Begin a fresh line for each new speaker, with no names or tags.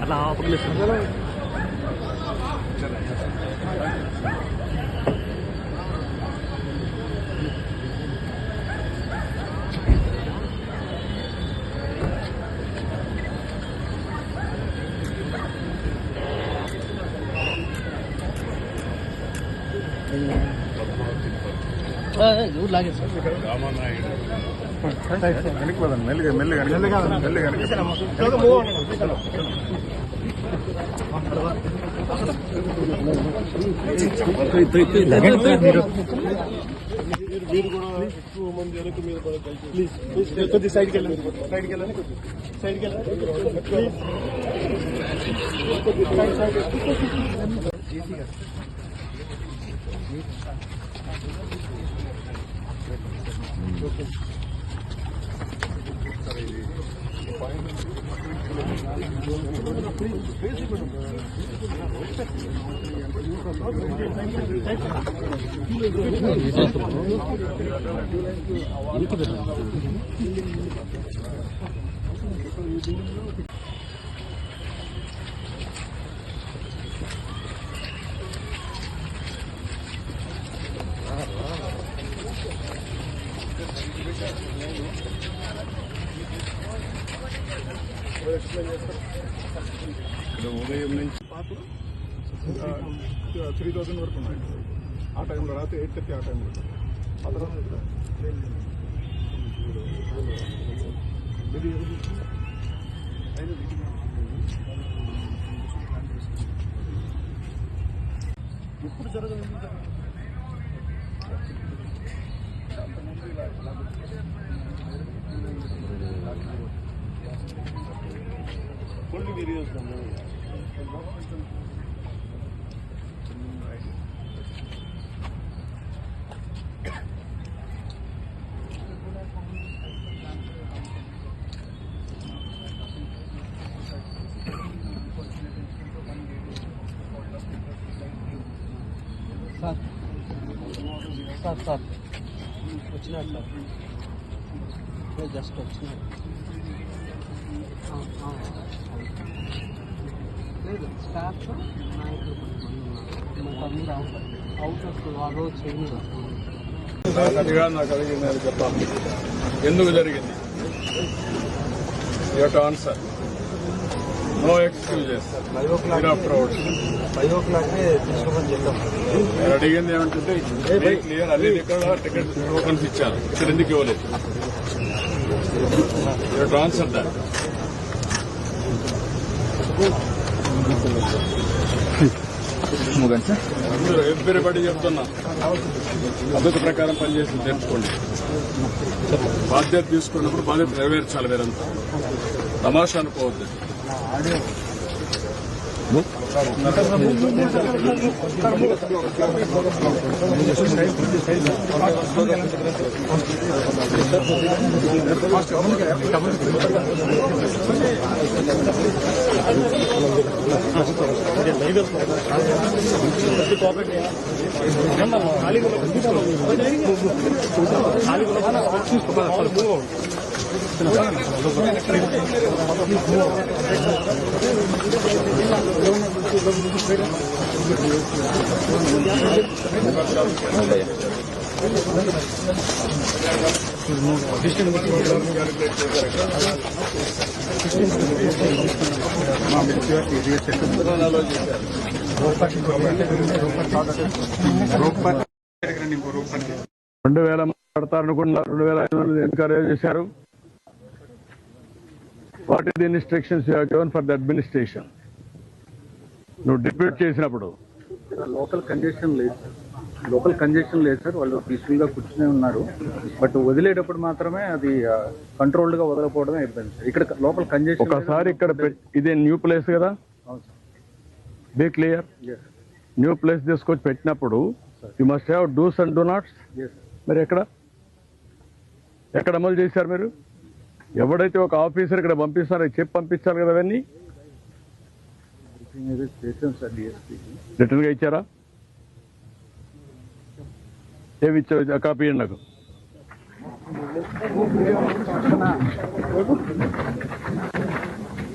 అట్లా ఆపలేదు. లాగే సార్
వెళ్ళిపోదండి మెల్లిగా మెల్లిగా మెల్లిగా మెల్లిగా మీరు కూడా ఎక్కువ మంది వెనక మీద ప్లీజ్ కొద్ది సైడ్కి వెళ్ళండి సైడ్కి వెళ్ళండి సైడ్కి వెళ్ళండి ప్లీజ్ ఉదయం నుంచి పాటలు 3000 వరకు ఉన్నాయి. ఆ టైంలో రాత్రి 8:30 ఆ టైంలో ఆ తర్వాత ఇప్పుడు జరగదు. కొన్ని వీడియోస్ సార్ సార్ వచ్చినారు సార్ జస్ట్ వచ్చినారు. లేదు స్టాఫ్ నాయకులు కొంతమంది అవుట్ ఆఫ్ ఆ రోజు చేయలేదు. నాకు అడిగింది అని చెప్పాలి. ఎందుకు జరిగింది? You have to answer. No excuses.
5 o'clock తీసుకోమని చెప్పాం.
నేను అడిగింది ఏమంటే క్లియర్ అన్ని ఇక్కడ టికెట్ టోకన్స్ ఇచ్చారు, ఇక్కడ ఎందుకు ఇవ్వలేదు? You have to answer that. అందరూ ఎవ్రీబడి చెప్తున్నా పద్ధతి ప్రకారం పనిచేసి తెలుసుకోండి. బాధ్యత తీసుకున్నప్పుడు బాధ్యత నెరవేర్చాలి. వేరంతా తమాషా అనుకోవద్దు. రెండు వేల పడతారనుకున్నారు, 2500 ఎన్కరేజ్ చేశారు. What is the instructions you have given for the administration? నువ్వు డిప్యూట్ చేసినప్పుడు
లోకల్ కంజెషన్ లేదు సార్. వాళ్ళు పీస్ఫుల్ గా కూర్చునే ఉన్నారు. బట్ వదిలేటప్పుడు మాత్రమే అది కంట్రోల్డ్ గా వదలకపోవడమే ఇబ్బంది సార్. ఇక్కడ లోకల్ కంజెషన్
ఒకసారి ఇక్కడ ఇదే న్యూ ప్లేస్ కదా, బీ క్లియర్. న్యూ ప్లేస్ తీసుకొచ్చి పెట్టినప్పుడు you must have dos and do nots. మరి ఎక్కడ అమలు చేశారు మీరు? ఎవడైతే ఒక ఆఫీసర్ ఇక్కడ పంపిస్తారో చెప్పి పంపించాలి కదా. అవన్నీ
బ్రీఫింగ్ అయితే చేసాం సార్ డిఎస్పీకి.
రిటర్న్గా ఇచ్చారా? ఏమి ఇచ్చారు? కాపీ ఇవ్వండి నాకు.